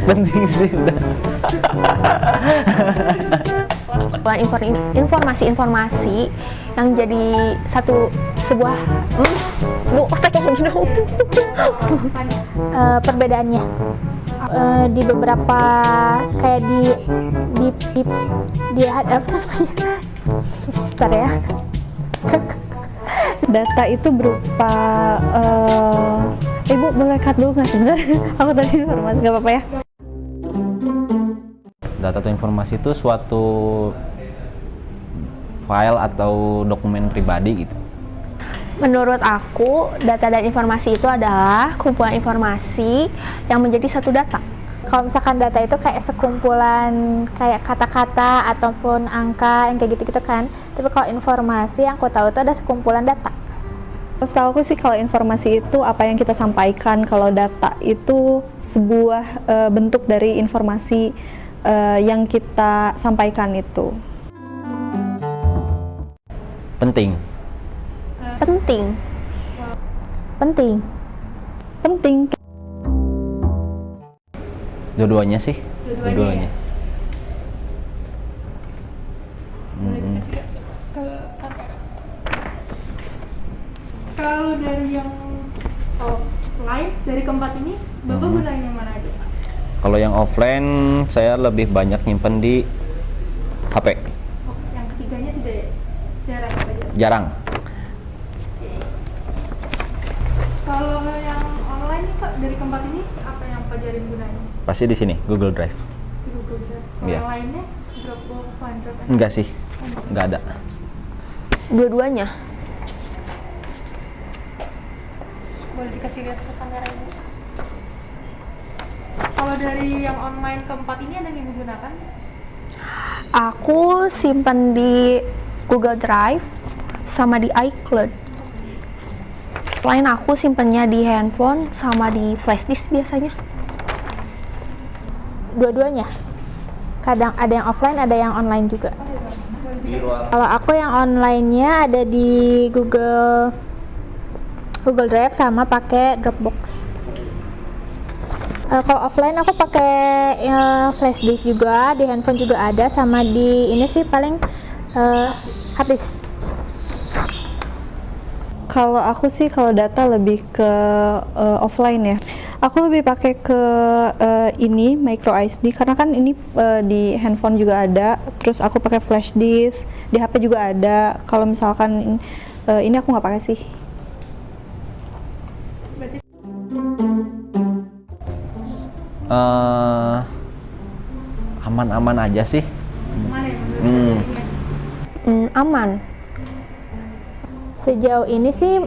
Penting sih udah. Informasi-informasi yang jadi sebuah perbedaannya di beberapa kayak di bentar ya. Data itu berupa Ibu boleh cut dulu nggak sebentar? Aku tadi informasi, nggak apa-apa ya? Data atau informasi itu suatu file atau dokumen pribadi gitu. Menurut aku, data dan informasi itu adalah kumpulan informasi yang menjadi satu data. Kalau misalkan data itu kayak sekumpulan kayak kata-kata ataupun angka yang kayak gitu-gitu kan. Tapi kalau informasi yang aku tahu itu ada sekumpulan data. Setahu aku sih kalau informasi itu apa yang kita sampaikan, kalau data itu sebuah bentuk dari informasi yang kita sampaikan itu. Penting. Penting. Penting. Penting. Dua-duanya sih. Dua-duanya. Kalau dari yang offline, dari keempat ini, Bapak gunain yang mana aja? Kalau yang offline, saya lebih banyak nyimpen di HP. Oh, yang ketiganya tidak ya? Jarang aja. Jarang. Kalau yang online nih Pak, dari keempat ini, apa yang Pak Jarin gunain? Pasti di sini, Google Drive. Di Google Drive. Kalau Iya. yang lainnya, Dropbox, OneDrive, Enggak sih, enggak ada. Dua-duanya. boleh dikasih lihat ke kamera ini. Kalau dari yang online keempat ini ada yang Ibu gunakan? Aku simpan di Google Drive sama di iCloud. Lain aku simpennya di handphone sama di flash disk biasanya. Dua-duanya. Kadang ada yang offline, ada yang online juga. Kalau aku yang online-nya ada di Google Drive sama pakai Dropbox. Kalau offline aku pakai flash disk juga, di handphone juga ada, sama di ini sih paling hard disk. Kalau aku sih kalau data lebih ke offline ya. Aku lebih pakai ke ini micro SD karena kan ini di handphone juga ada. Terus aku pakai flash disk, di HP juga ada. Kalau misalkan ini aku nggak pakai sih. Aman-aman aja sih. Mana yang menurut Aman. Sejauh ini sih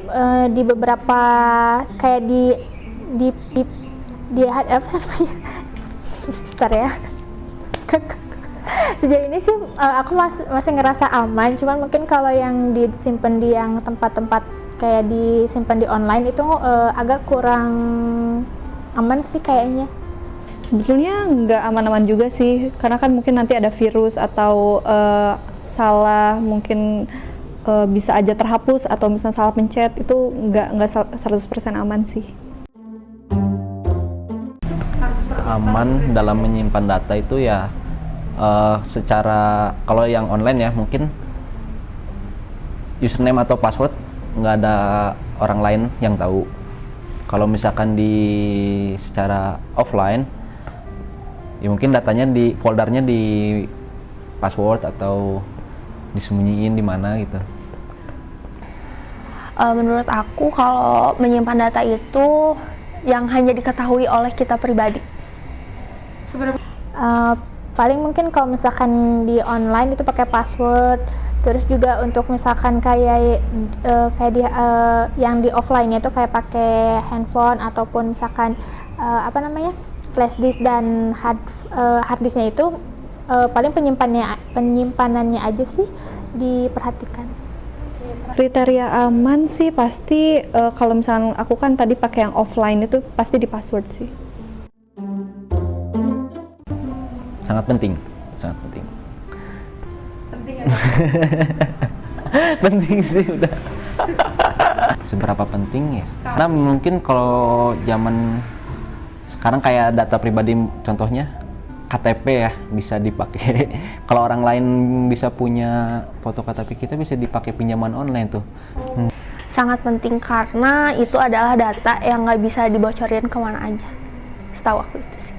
di beberapa kayak di bentar ya. Sejauh ini sih aku masih ngerasa aman, cuman mungkin kalau yang disimpan di yang tempat-tempat kayak disimpan di online itu agak kurang aman sih kayaknya. Sebetulnya nggak aman-aman juga sih, karena kan mungkin nanti ada virus atau salah, mungkin bisa aja terhapus atau misalnya salah pencet, itu nggak 100% aman sih. Aman dalam menyimpan data itu ya secara kalau yang online ya mungkin username atau password nggak ada orang lain yang tahu. Kalau misalkan secara offline ya mungkin datanya di foldernya di password atau disembunyiin di mana gitu. Menurut aku kalau menyimpan data itu yang hanya diketahui oleh kita pribadi. Paling mungkin kalau misalkan di online itu pakai password, terus juga untuk misalkan kayak yang di offline-nya itu kayak pakai handphone ataupun misalkan flash disk dan hard disknya itu paling penyimpanannya aja sih diperhatikan. Kriteria aman sih pasti kalau misalnya aku kan tadi pakai yang offline itu pasti di password sih. Sangat penting, sangat penting. penting ya? Penting sih udah. Seberapa penting ya? Karena mungkin kalau zaman sekarang kayak data pribadi, contohnya KTP ya bisa dipakai. Kalau orang lain bisa punya foto KTP kita, bisa dipakai pinjaman online tuh. Sangat penting karena itu adalah data yang nggak bisa dibocorin kemana aja. Setahu aku itu sih.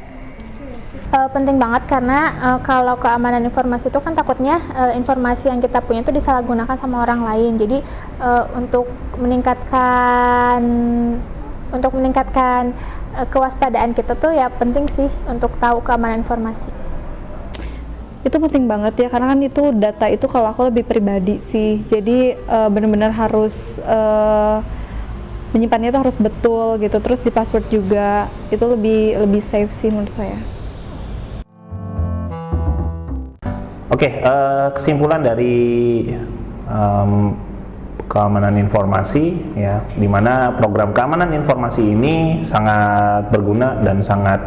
Penting banget karena kalau keamanan informasi itu kan takutnya informasi yang kita punya itu disalahgunakan sama orang lain. Jadi untuk meningkatkan kewaspadaan kita tuh ya penting sih untuk tahu keamanan informasi. Itu penting banget ya, karena kan itu data itu kalau aku lebih pribadi sih, jadi benar-benar harus menyimpannya itu harus betul gitu, terus di password juga itu lebih safe sih menurut saya. Oke, kesimpulan dari keamanan informasi ya, di mana program keamanan informasi ini sangat berguna dan sangat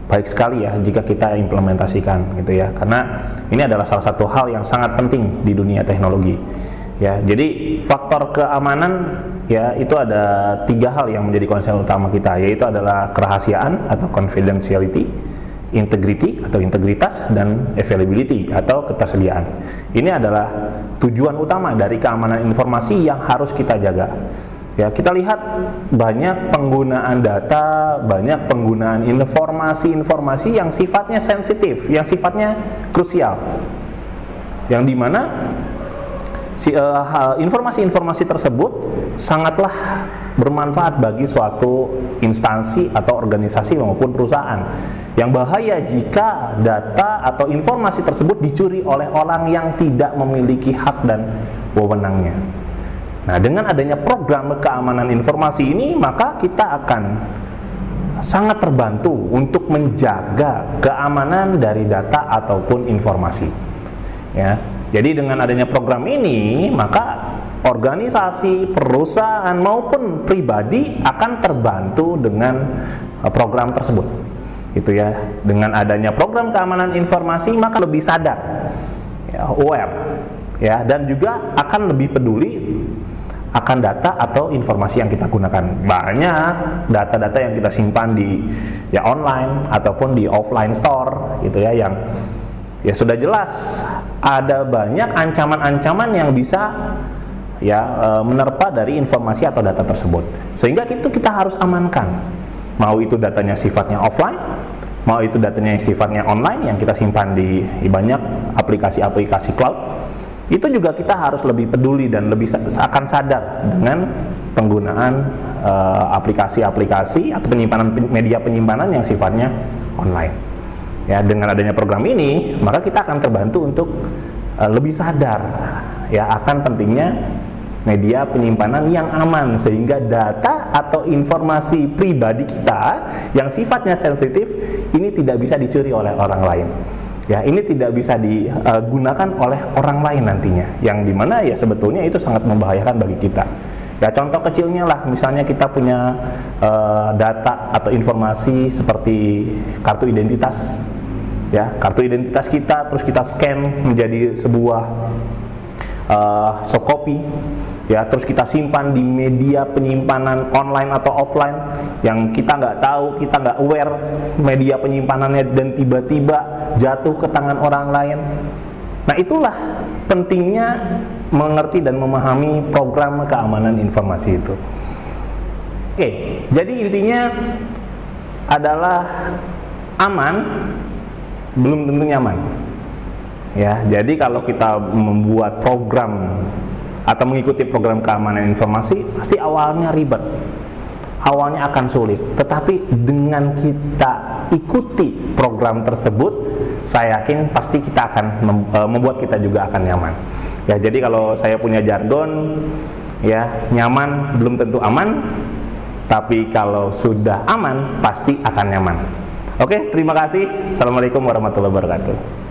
baik sekali ya jika kita implementasikan gitu ya, karena ini adalah salah satu hal yang sangat penting di dunia teknologi ya. Jadi faktor keamanan ya itu ada 3 hal yang menjadi concern utama kita, yaitu adalah kerahasiaan atau confidentiality, integrity atau integritas, dan availability atau ketersediaan. Ini adalah tujuan utama dari keamanan informasi yang harus kita jaga. Ya, kita lihat banyak penggunaan data, banyak penggunaan informasi-informasi yang sifatnya sensitif, yang sifatnya krusial. Yang dimana informasi-informasi tersebut sangatlah bermanfaat bagi suatu instansi atau organisasi maupun perusahaan. Yang bahaya jika data atau informasi tersebut dicuri oleh orang yang tidak memiliki hak dan wewenangnya. Nah, dengan adanya program keamanan informasi ini, maka kita akan sangat terbantu untuk menjaga keamanan dari data ataupun informasi. Ya, jadi dengan adanya program ini, maka organisasi, perusahaan maupun pribadi akan terbantu dengan program tersebut. Itu ya, dengan adanya program keamanan informasi, maka lebih sadar, ya, aware, ya, dan juga akan lebih peduli akan data atau informasi yang kita gunakan. Banyak data-data yang kita simpan di ya online ataupun di offline store gitu ya, yang ya sudah jelas ada banyak ancaman-ancaman yang bisa ya menerpa dari informasi atau data tersebut. Sehingga itu kita harus amankan. Mau itu datanya sifatnya offline, mau itu datanya sifatnya online yang kita simpan di banyak aplikasi-aplikasi cloud. Itu juga kita harus lebih peduli dan lebih akan sadar dengan penggunaan aplikasi-aplikasi atau media penyimpanan yang sifatnya online. Ya, dengan adanya program ini, maka kita akan terbantu untuk lebih sadar ya akan pentingnya media penyimpanan yang aman, sehingga data atau informasi pribadi kita yang sifatnya sensitif ini tidak bisa dicuri oleh orang lain. Ya, ini tidak bisa digunakan oleh orang lain nantinya, yang dimana ya sebetulnya itu sangat membahayakan bagi kita. Ya, contoh kecilnya lah, misalnya kita punya data atau informasi seperti kartu identitas. Ya, kartu identitas kita terus kita scan menjadi sebuah soft copy. Ya, terus kita simpan di media penyimpanan online atau offline yang kita nggak tahu, kita nggak aware media penyimpanannya, dan tiba-tiba jatuh ke tangan orang lain. Nah, itulah pentingnya mengerti dan memahami program keamanan informasi itu. Oke, jadi intinya adalah aman belum tentu nyaman. Ya, jadi kalau kita membuat program atau mengikuti program keamanan informasi, pasti awalnya ribet, awalnya akan sulit. Tetapi dengan kita ikuti program tersebut, saya yakin pasti kita akan membuat kita juga akan nyaman. Ya, jadi kalau saya punya jargon, ya, nyaman belum tentu aman, tapi kalau sudah aman pasti akan nyaman. Oke, terima kasih. Assalamualaikum warahmatullahi wabarakatuh.